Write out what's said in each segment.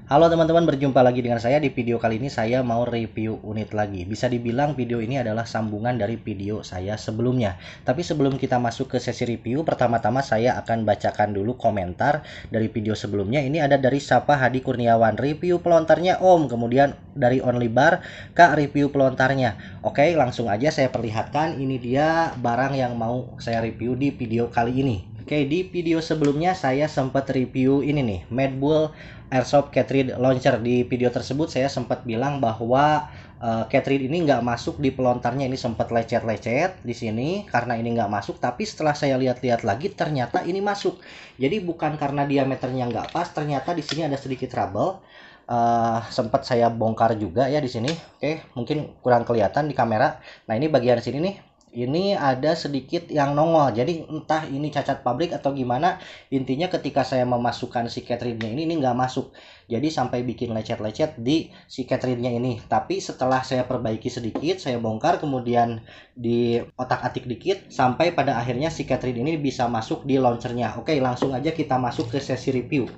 Halo teman-teman, berjumpa lagi dengan saya. Di video kali ini saya mau review unit lagi. Bisa dibilang video ini adalah sambungan dari video saya sebelumnya. Tapi sebelum kita masuk ke sesi review, pertama-tama saya akan bacakan dulu komentar dari video sebelumnya. Ini ada dari Sapa Hadi Kurniawan, review pelontarnya Om. Kemudian dari Only Bar, Kak, review pelontarnya. Oke, langsung aja saya perlihatkan. Ini dia barang yang mau saya review di video kali ini. Oke, di video sebelumnya saya sempat review ini nih, Madbull Airsoft Cartridge Launcher. Di video tersebut saya sempat bilang bahwa cartridge ini nggak masuk di pelontarnya, ini sempat lecet-lecet di sini karena ini nggak masuk. Tapi setelah saya lihat-lihat lagi ternyata ini masuk. Jadi bukan karena diameternya nggak pas, ternyata di sini ada sedikit trouble. Sempat saya bongkar juga ya di sini. Oke, mungkin kurang kelihatan di kamera. Nah, ini bagian sini nih. Ini ada sedikit yang nongol, jadi entah ini cacat pabrik atau gimana. Intinya ketika saya memasukkan si cartridge-nya ini nggak masuk, jadi sampai bikin lecet-lecet di si cartridge-nya ini. Tapi setelah saya perbaiki sedikit, saya bongkar, kemudian di otak-atik dikit, sampai pada akhirnya si cartridge ini bisa masuk di launchernya. Oke, langsung aja kita masuk ke sesi review.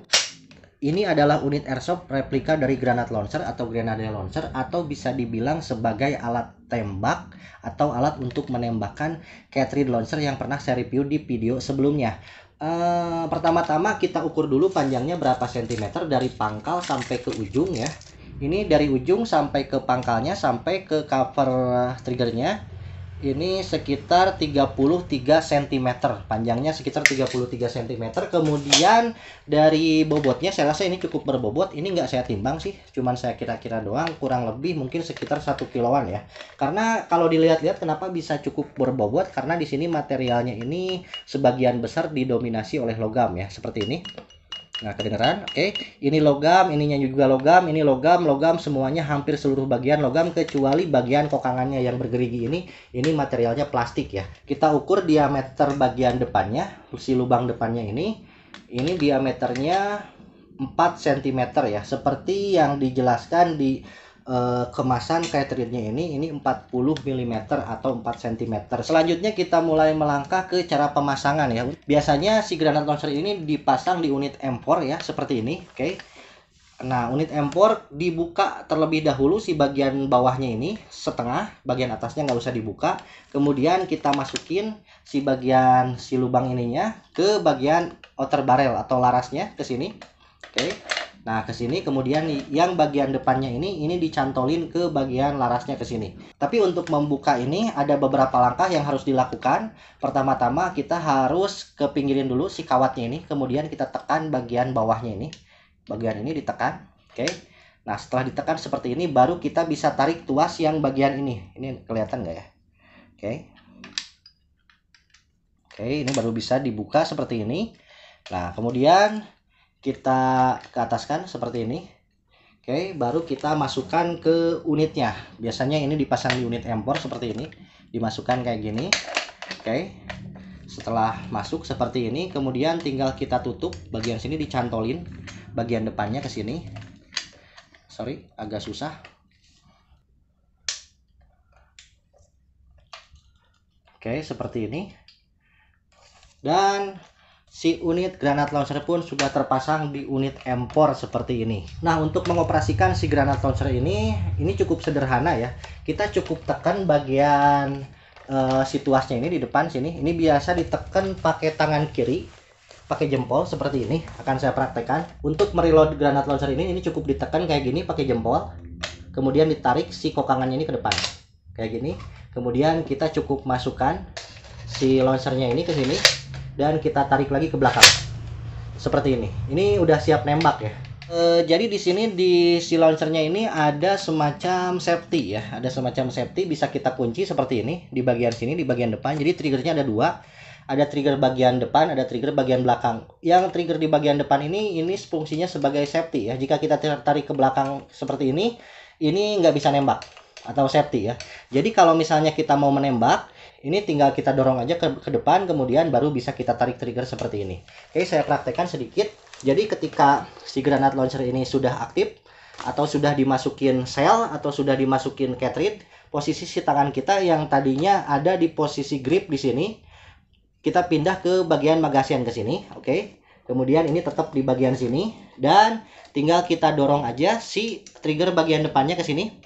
Ini adalah unit airsoft replika dari granat launcher atau grenade launcher, atau bisa dibilang sebagai alat tembak atau alat untuk menembakkan cartridge launcher yang pernah saya review di video sebelumnya. Pertama-tama kita ukur dulu panjangnya berapa sentimeter dari pangkal sampai ke ujung ya. Ini dari ujung sampai ke pangkalnya sampai ke cover triggernya. Ini sekitar 33 cm, panjangnya sekitar 33 cm. Kemudian dari bobotnya saya rasa ini cukup berbobot. Ini nggak saya timbang sih, cuman saya kira-kira doang, kurang lebih mungkin sekitar 1 kiloan ya. Karena kalau dilihat-lihat kenapa bisa cukup berbobot, karena di sini materialnya ini sebagian besar didominasi oleh logam ya, seperti ini. Nah, kedengeran? Oke. Ini logam, ininya juga logam, ini logam, semuanya hampir seluruh bagian logam kecuali bagian kokangannya yang bergerigi ini. Ini materialnya plastik ya. Kita ukur diameter bagian depannya, si lubang depannya ini. Ini diameternya 4 cm ya. Seperti yang dijelaskan di kemasan cartridge-nya ini 40 mm atau 4 cm. Selanjutnya kita mulai melangkah ke cara pemasangan ya. Biasanya si granat launcher ini dipasang di unit M4 ya, seperti ini. Oke. Nah, unit M4 dibuka terlebih dahulu si bagian bawahnya ini setengah, bagian atasnya nggak usah dibuka. Kemudian kita masukin si bagian si lubang ininya ke bagian outer barrel atau larasnya ke sini. Oke. Nah, ke sini, kemudian yang bagian depannya ini dicantolin ke bagian larasnya ke sini. Tapi untuk membuka ini ada beberapa langkah yang harus dilakukan. Pertama-tama kita harus ke pinggirin dulu si kawatnya ini, kemudian kita tekan bagian bawahnya ini. Bagian ini ditekan. Oke. Nah, setelah ditekan seperti ini baru kita bisa tarik tuas yang bagian ini. Ini kelihatan nggak ya? Oke. Oke, ini baru bisa dibuka seperti ini. Nah, kemudian kita ke ataskan seperti ini. Oke, baru kita masukkan ke unitnya. Biasanya ini dipasang di unit M4 seperti ini, dimasukkan kayak gini. Oke, setelah masuk seperti ini, kemudian tinggal kita tutup bagian sini, dicantolin bagian depannya ke sini. Sorry, agak susah. Oke, seperti ini. Dan si unit granat launcher pun sudah terpasang di unit M4 seperti ini. Nah, untuk mengoperasikan si granat launcher ini cukup sederhana ya. Kita cukup tekan bagian si tuasnya ini di depan sini. Ini biasa ditekan pakai tangan kiri, pakai jempol seperti ini. Akan saya praktekkan. Untuk mereload granat launcher ini cukup ditekan kayak gini pakai jempol. Kemudian ditarik si kokangannya ini ke depan. Kayak gini. Kemudian kita cukup masukkan si launchernya ini ke sini. Dan kita tarik lagi ke belakang seperti ini. Ini udah siap nembak ya. Jadi di sini di si launchernya ini ada semacam safety ya, ada semacam safety, bisa kita kunci seperti ini di bagian sini, di bagian depan. Jadi triggernya ada dua, ada trigger bagian depan, ada trigger bagian belakang. Yang trigger di bagian depan ini fungsinya sebagai safety ya. Jika kita tarik ke belakang seperti ini nggak bisa nembak atau safety ya. Jadi kalau misalnya kita mau menembak, ini tinggal kita dorong aja ke depan, kemudian baru bisa kita tarik trigger seperti ini. Oke, saya praktekkan sedikit. Jadi ketika si granat launcher ini sudah aktif, atau sudah dimasukin sel, atau sudah dimasukin cartridge, posisi si tangan kita yang tadinya ada di posisi grip di sini, kita pindah ke bagian magasian ke sini. Oke, Kemudian ini tetap di bagian sini dan tinggal kita dorong aja si trigger bagian depannya ke sini.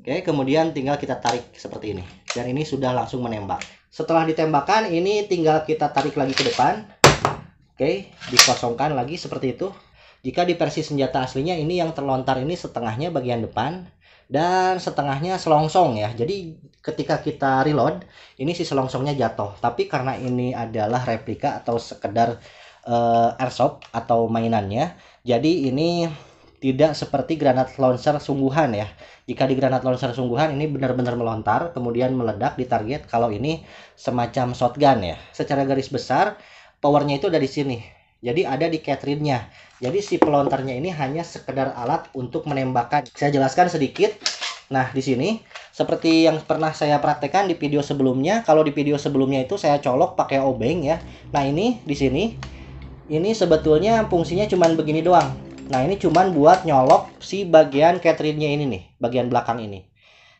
Oke, kemudian tinggal kita tarik seperti ini. Dan ini sudah langsung menembak. Setelah ditembakkan, ini tinggal kita tarik lagi ke depan. Oke, dikosongkan lagi seperti itu. Jika di versi senjata aslinya ini yang terlontar ini setengahnya bagian depan dan setengahnya selongsong ya. Jadi ketika kita reload, ini si selongsongnya jatuh. Tapi karena ini adalah replika atau sekedar airsoft atau mainannya, jadi ini tidak seperti granat launcher sungguhan ya. Jika di granat launcher sungguhan ini benar-benar melontar kemudian meledak di target. Kalau ini semacam shotgun ya. Secara garis besar powernya itu ada di sini. Jadi ada di cartridge-nya. Jadi si pelontarnya ini hanya sekedar alat untuk menembakkan. Saya jelaskan sedikit. Nah, di sini seperti yang pernah saya praktekkan di video sebelumnya. Kalau di video sebelumnya itu saya colok pakai obeng ya. Nah, ini di sini ini sebetulnya fungsinya cuman begini doang. Nah, ini cuman buat nyolok si bagian cartridge-nya ini nih, bagian belakang ini.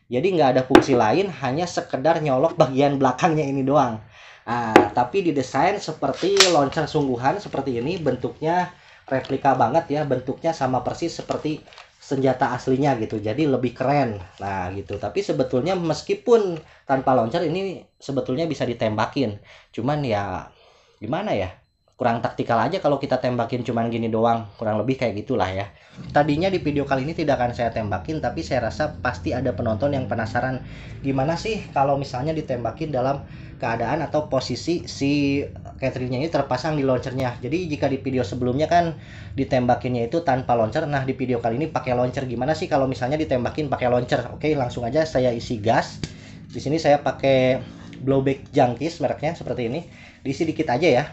Jadi nggak ada fungsi lain, hanya sekedar nyolok bagian belakangnya ini doang. Nah, tapi didesain seperti launcher sungguhan seperti ini, bentuknya replika banget ya, bentuknya sama persis seperti senjata aslinya gitu. Jadi lebih keren. Nah, gitu. Tapi sebetulnya meskipun tanpa launcher ini sebetulnya bisa ditembakin. Cuman ya gimana ya? Kurang taktikal aja kalau kita tembakin cuman gini doang, kurang lebih kayak gitulah ya. Tadinya di video kali ini tidak akan saya tembakin, tapi saya rasa pasti ada penonton yang penasaran gimana sih kalau misalnya ditembakin dalam keadaan atau posisi si cartridge-nya ini terpasang di launchernya. Jadi jika di video sebelumnya kan ditembakinnya itu tanpa launcher, nah di video kali ini pakai launcher. Gimana sih kalau misalnya ditembakin pakai launcher? Oke, langsung aja saya isi gas. Di sini saya pakai blowback Junkies mereknya seperti ini. Diisi dikit aja ya.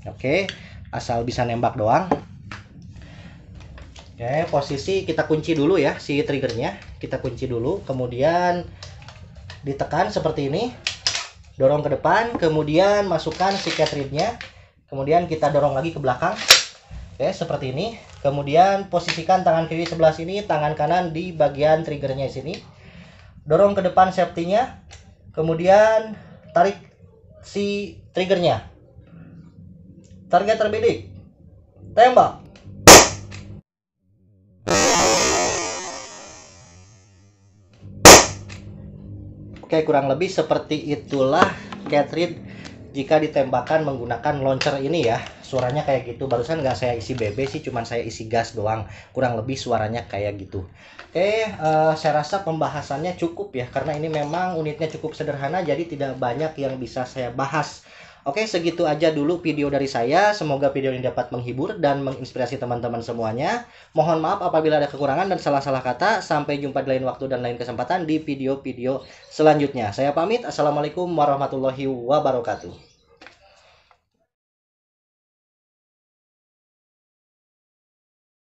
Oke, asal bisa nembak doang. Oke, posisi kita kunci dulu ya si triggernya. Kita kunci dulu, kemudian ditekan seperti ini. Dorong ke depan, kemudian masukkan si cartridge-nya. Kemudian kita dorong lagi ke belakang. Oke, seperti ini. Kemudian posisikan tangan kiri sebelah sini, tangan kanan di bagian triggernya sini. Dorong ke depan safety-nya. Kemudian tarik si triggernya. Target terbidik. Tembak. Oke, kurang lebih seperti itulah cartridge jika ditembakkan menggunakan launcher ini ya. Suaranya kayak gitu. Barusan nggak saya isi BB sih, cuman saya isi gas doang. Kurang lebih suaranya kayak gitu. Oke, saya rasa pembahasannya cukup ya. Karena ini memang unitnya cukup sederhana, jadi tidak banyak yang bisa saya bahas. Oke, segitu aja dulu video dari saya. Semoga video ini dapat menghibur dan menginspirasi teman-teman semuanya. Mohon maaf apabila ada kekurangan dan salah-salah kata. Sampai jumpa di lain waktu dan lain kesempatan di video-video selanjutnya. Saya pamit. Assalamualaikum warahmatullahi wabarakatuh.